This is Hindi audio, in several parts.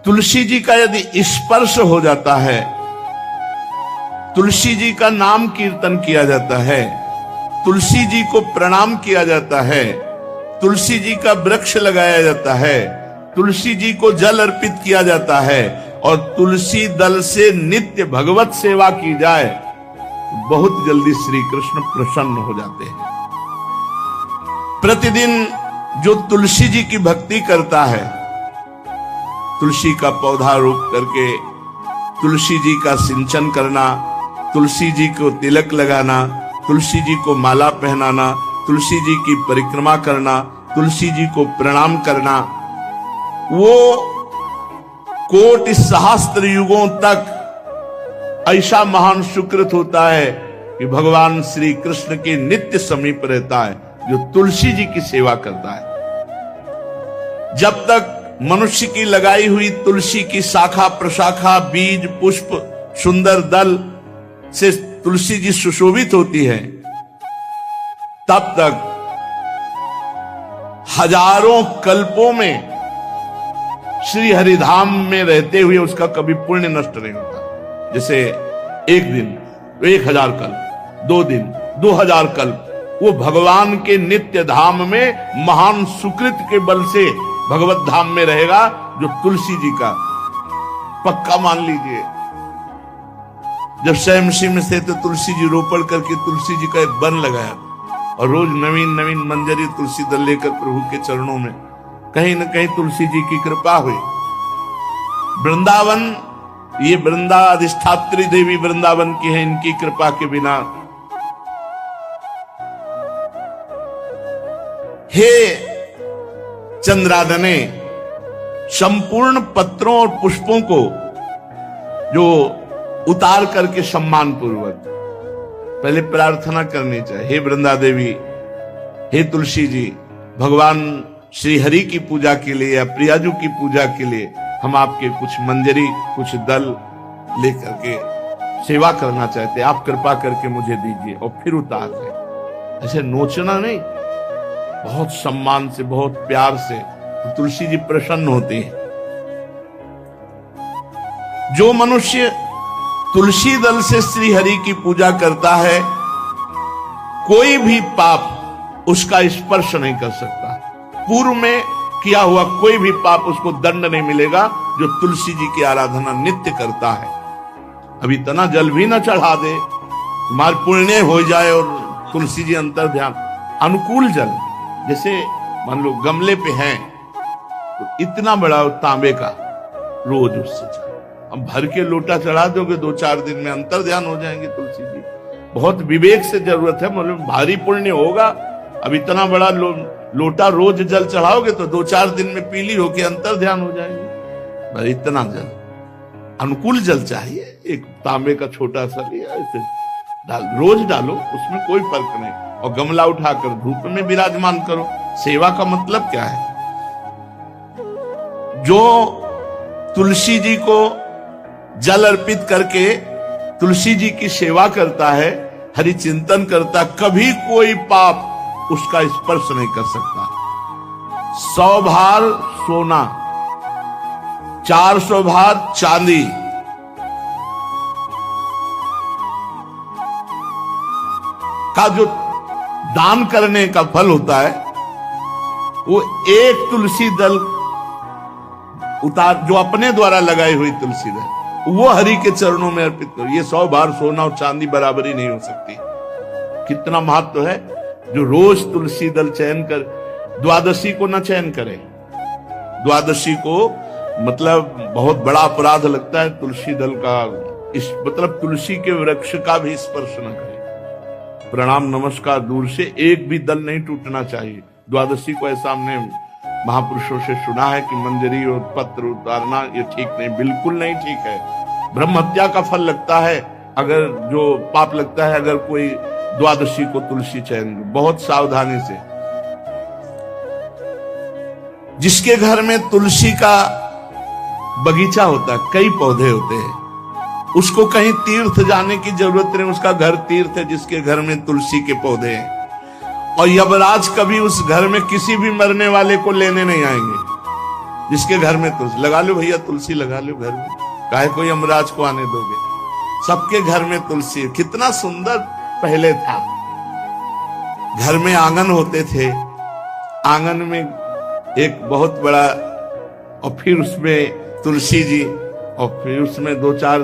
तुलसी जी का यदि स्पर्श हो जाता है, तुलसी जी का नाम कीर्तन किया जाता है, तुलसी जी को प्रणाम किया जाता है, तुलसी जी का वृक्ष लगाया जाता है, तुलसी जी को जल अर्पित किया जाता है और तुलसी दल से नित्य भगवत सेवा की जाए, बहुत जल्दी श्री कृष्ण प्रसन्न हो जाते हैं। प्रतिदिन जो तुलसी जी की भक्ति करता है, तुलसी का पौधा रोप करके तुलसी जी का सिंचन करना, तुलसी जी को तिलक लगाना, तुलसी जी को माला पहनाना, तुलसी जी की परिक्रमा करना, तुलसी जी को प्रणाम करना, वो कोटि सहस्त्र युगों तक ऐसा महान सुकृत होता है कि भगवान श्री कृष्ण के नित्य समीप रहता है जो तुलसी जी की सेवा करता है। जब तक मनुष्य की लगाई हुई तुलसी की शाखा प्रशाखा, बीज, पुष्प, सुंदर दल से तुलसी जी सुशोभित होती है, तब तक हजारों कल्पों में श्री हरिधाम में रहते हुए उसका कभी पुण्य नष्ट नहीं होता। जैसे एक दिन 1000 कल्प, 2 दिन 2000 कल्प, वो भगवान के नित्य धाम में महान सुकृत के बल से भगवत धाम में रहेगा, जो तुलसी जी का पक्का मान लीजिए। जब स्वयं में से तो तुलसी जी रोपण करके तुलसी जी का एक वन लगाया और रोज नवीन नवीन मंजरी तुलसी दल लेकर प्रभु के चरणों में, कहीं न कहीं तुलसी जी की कृपा हुई। वृंदावन, ये वृंदा अधिष्ठात्री देवी वृंदावन की है, इनकी कृपा के बिना। हे चंद्रादने, संपूर्ण पत्रों और पुष्पों को जो उतार करके सम्मान पूर्वक पहले प्रार्थना करनी चाहिए। हे वृंदा देवी, हे तुलसी जी, भगवान श्री हरि की पूजा के लिए या प्रियाजू की पूजा के लिए हम आपके कुछ मंजरी, कुछ दल लेकर के सेवा करना चाहते हैं, आप कृपा करके मुझे दीजिए। और फिर उतार दे, ऐसे नोचना नहीं, बहुत सम्मान से, बहुत प्यार से, तो तुलसी जी प्रसन्न होती है। जो मनुष्य तुलसी दल से श्री हरि की पूजा करता है, कोई भी पाप उसका स्पर्श नहीं कर सकता। पूर्व में किया हुआ कोई भी पाप उसको दंड नहीं मिलेगा, जो तुलसी जी की आराधना नित्य करता है। अब इतना जल भी ना चढ़ा दे, तुम्हारे पुण्य हो जाए और तुलसी जी अंतर ध्यान, अनुकूल जल, जैसे मान लो गमले पे हैं तो इतना बड़ा तांबे का रोज उससे चढ़ा, अब भर के लोटा चढ़ा दोगे 2-4 दिन में अंतर ध्यान हो जाएंगे तुलसी जी। बहुत विवेक से जरूरत है, मतलब भारी पुण्य होगा। अब इतना बड़ा लोटा रोज जल चढ़ाओगे तो 2-4 दिन में पीली होके अंतर ध्यान हो जाएंगे। इतना जल, अनुकूल जल चाहिए। एक तांबे का छोटा सा लिया, ऐसे रोज डालो, उसमें कोई फर्क नहीं। और गमला उठाकर धूप में विराजमान करो। सेवा का मतलब क्या है? जो तुलसी जी को जल अर्पित करके तुलसी जी की सेवा करता है, हरि चिंतन करता, कभी कोई पाप उसका स्पर्श नहीं कर सकता। 100 भार सोना, 400 भार चांदी, का जो दान करने का फल होता है, वो एक तुलसी दल उतार, जो अपने द्वारा लगाई हुई तुलसी दल, वो हरि के चरणों में अर्पित करो। ये 100 भार सोना और चांदी बराबरी नहीं हो सकती। कितना महत्व है। जो रोज तुलसी दल चयन कर, द्वादशी को न चयन करे, द्वादशी को मतलब बहुत बड़ा अपराध लगता है तुलसी दल का, इस मतलब तुलसी के वृक्ष का भी स्पर्श न करे। प्रणाम नमस्कार दूर से, एक भी दल नहीं टूटना चाहिए। द्वादशी को ऐसा हमने महापुरुषों से सुना है कि मंजरी और पत्र उतारना ये ठीक नहीं, बिल्कुल नहीं ठीक है। ब्रह्म हत्या का फल लगता है, अगर जो पाप लगता है अगर कोई द्वादशी को तुलसी चयन, बहुत सावधानी से। जिसके घर में तुलसी का बगीचा होता है, कई पौधे होते हैं, उसको कहीं तीर्थ जाने की जरूरत नहीं, उसका घर तीर्थ है जिसके घर में तुलसी के पौधे हैं। और यमराज कभी उस घर में किसी भी मरने वाले को लेने नहीं आएंगे। जिसके घर में तुलसी, लगा लो भैया तुलसी लगा लो घर में, काहे कोई यमराज को आने दोगे, सबके घर में तुलसी। कितना सुंदर पहले था। घर में आंगन होते थे, आंगन में एक बहुत बड़ा, और फिर उसमें तुलसी जी, और फिर उसमें 2-4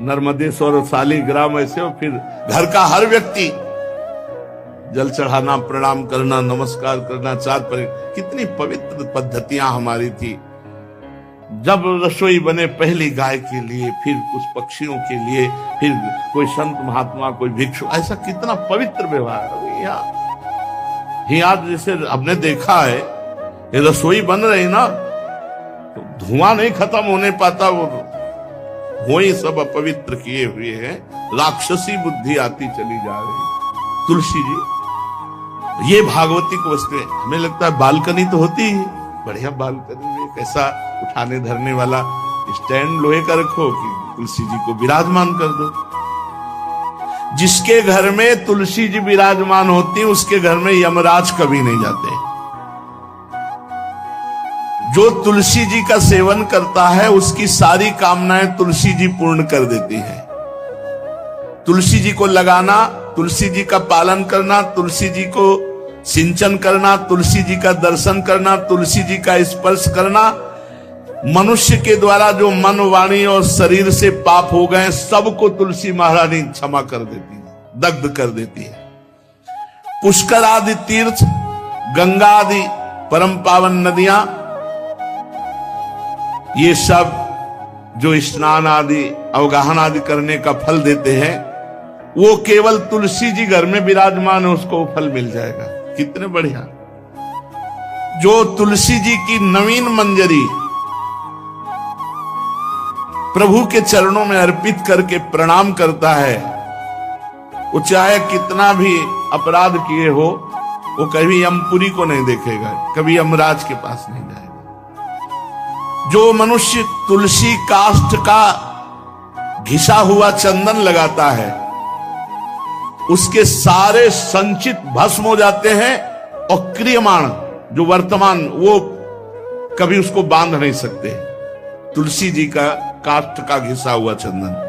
नर्मदेश्वर शालिग्राम ऐसे, और फिर घर का हर व्यक्ति जल चढ़ाना, प्रणाम करना, नमस्कार करना, कितनी पवित्र पद्धतियां हमारी थी। जब रसोई बने पहली गाय के लिए, फिर कुछ पक्षियों के लिए, फिर कोई संत महात्मा, कोई भिक्षु, ऐसा कितना पवित्र व्यवहार। यहाँ जैसे हमने देखा है, ये रसोई बन रही ना, तो धुआं नहीं खत्म होने पाता, वो ही सब अपवित्र किए हुए हैं, राक्षसी बुद्धि आती चली जा रही। तुलसी जी, ये भागवती को वस्तु है। हमें लगता है बालकनी तो होती ही, बढ़िया बालकनी में कैसा उठाने धरने वाला स्टैंड लोहे का रखो कि तुलसी जी को विराजमान कर दो। जिसके घर में तुलसी जी विराजमान होती, उसके घर में यमराज कभी नहीं जाते। जो तुलसी जी का सेवन करता है, उसकी सारी कामनाएं तुलसी जी पूर्ण कर देती हैं। तुलसी जी को लगाना, तुलसी जी का पालन करना, तुलसी जी को सिंचन करना, तुलसी जी का दर्शन करना, तुलसी जी का स्पर्श करना, मनुष्य के द्वारा जो मन, वाणी और शरीर से पाप हो गए, सबको तुलसी महारानी क्षमा कर देती है, दग्ध कर देती है। पुष्कर आदि तीर्थ, गंगा आदि परम पावन नदियां, ये सब जो स्नान आदि, अवगाहन आदि करने का फल देते हैं, वो केवल तुलसी जी घर में विराजमान है, उसको फल मिल जाएगा। कितने बढ़िया। जो तुलसी जी की नवीन मंजरी प्रभु के चरणों में अर्पित करके प्रणाम करता है, वो चाहे कितना भी अपराध किए हो, वो कभी यमपुरी को नहीं देखेगा, कभी यमराज के पास नहीं जाएगा। जो मनुष्य तुलसी काष्ठ का घिसा हुआ चंदन लगाता है, उसके सारे संचित भस्म हो जाते हैं, और क्रियमाण जो वर्तमान, वो कभी उसको बांध नहीं सकते। तुलसी जी का काष्ठ का घिसा हुआ चंदन।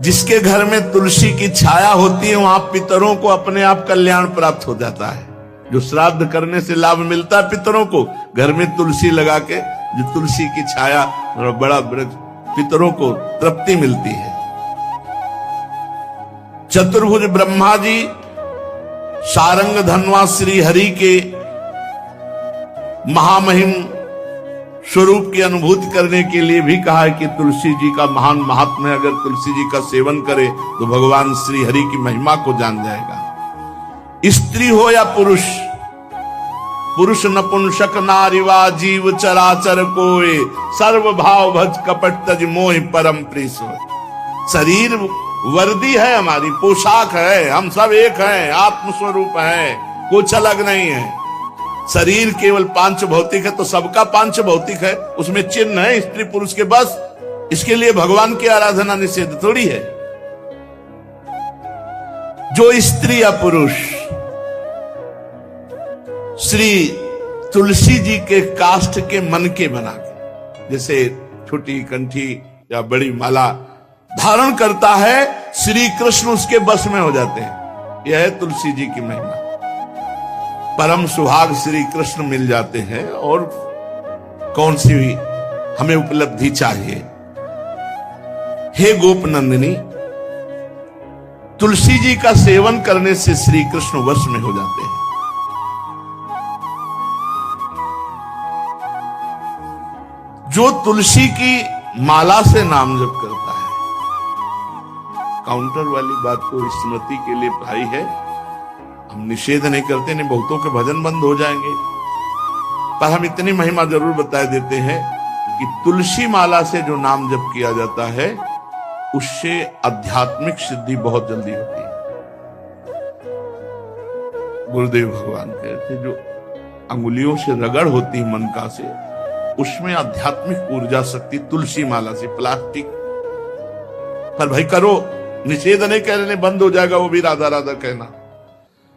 जिसके घर में तुलसी की छाया होती है, वहां पितरों को अपने आप कल्याण प्राप्त हो जाता है। जो श्राद्ध करने से लाभ मिलता है पितरों को, घर में तुलसी लगा के, जो तुलसी की छाया, बड़ा पितरों को तृप्ति मिलती है। चतुर्भुज ब्रह्मा जी सारंग धनवा श्री हरि के महामहिम स्वरूप की अनुभूति करने के लिए भी कहा है कि तुलसी जी का महान महात्म्य, अगर तुलसी जी का सेवन करे तो भगवान श्री हरि की महिमा को जान जाएगा। स्त्री हो या पुरुष, पुरुष नपुंसक नारी वा जीव चराचर कोय, सर्व भाव भज कपट तज मोह परम प्रिय सोय। शरीर वर्दी है, हमारी पोशाक है, हम सब एक हैं, आत्मस्वरूप हैं, कुछ अलग नहीं है। शरीर केवल पांच भौतिक है, तो सबका पांच भौतिक है, उसमें चिन्ह है स्त्री पुरुष के, बस। इसके लिए भगवान की आराधना निषेध थोड़ी है। जो स्त्री या पुरुष श्री तुलसी जी के काष्ठ के मन के बना के, जैसे छोटी कंठी या बड़ी माला धारण करता है, श्री कृष्ण उसके बस में हो जाते हैं। यह है तुलसी जी की महिमा। परम सुहाग श्री कृष्ण मिल जाते हैं, और कौन सी भी हमें उपलब्धि चाहिए। हे गोप नंदिनी, तुलसी जी का सेवन करने से श्री कृष्ण वश में हो जाते हैं। जो तुलसी की माला से नाम जप करता है, काउंटर वाली बात को स्मृति के लिए भाई है, हम निषेध नहीं करते, नहीं बहुतों के भजन बंद हो जाएंगे, पर हम इतनी महिमा जरूर बता देते हैं कि तुलसी माला से जो नाम जप किया जाता है, उससे आध्यात्मिक सिद्धि बहुत जल्दी होती है। गुरुदेव भगवान कहते, जो अंगुलियों से रगड़ होती है मन का से, उसमें आध्यात्मिक ऊर्जा शक्ति तुलसी माला से। प्लास्टिक पर भाई करो, निषेध नहीं कह रहे, बंद हो जाएगा वो भी राधा राधा कहना,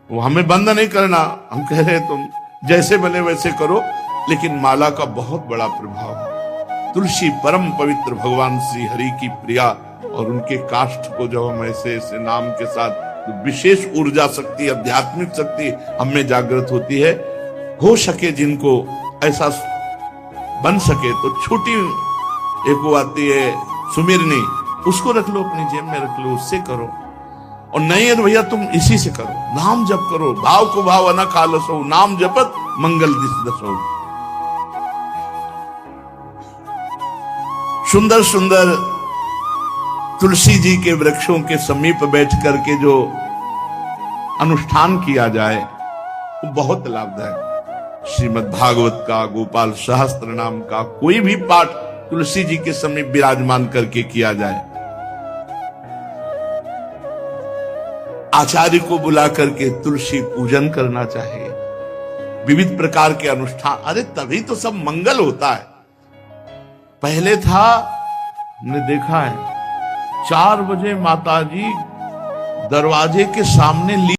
वो हमें बंद नहीं करना। हम कह रहे तुम जैसे बने वैसे करो, लेकिन माला का बहुत बड़ा प्रभाव है। तुलसी परम पवित्र भगवान श्री हरि की प्रिया, और उनके काष्ठ को जब हम ऐसे ऐसे नाम के साथ, तो विशेष ऊर्जा शक्ति, आध्यात्मिक शक्ति हम में जागृत होती है। हो सके जिनको ऐसा बन सके तो छोटी एक वो आती है सुमिरनी, उसको रख लो, अपनी जेब में रख लो, उससे करो। और नहीं है तो भैया तुम इसी से करो, नाम जप करो, भाव को भाव अना खालसो, नाम जपत मंगल दिस दसो। सुंदर सुंदर तुलसी जी के वृक्षों के समीप बैठ करके जो अनुष्ठान किया जाए वो बहुत लाभदायक। श्रीमद् भागवत का, गोपाल सहस्त्र नाम का कोई भी पाठ तुलसी जी के समीप विराजमान करके किया जाए, आचार्य को बुला करके तुलसी पूजन करना चाहिए, विविध प्रकार के अनुष्ठान। अरे तभी तो सब मंगल होता है। पहले था, हमने देखा है, 4 बजे माताजी दरवाजे के सामने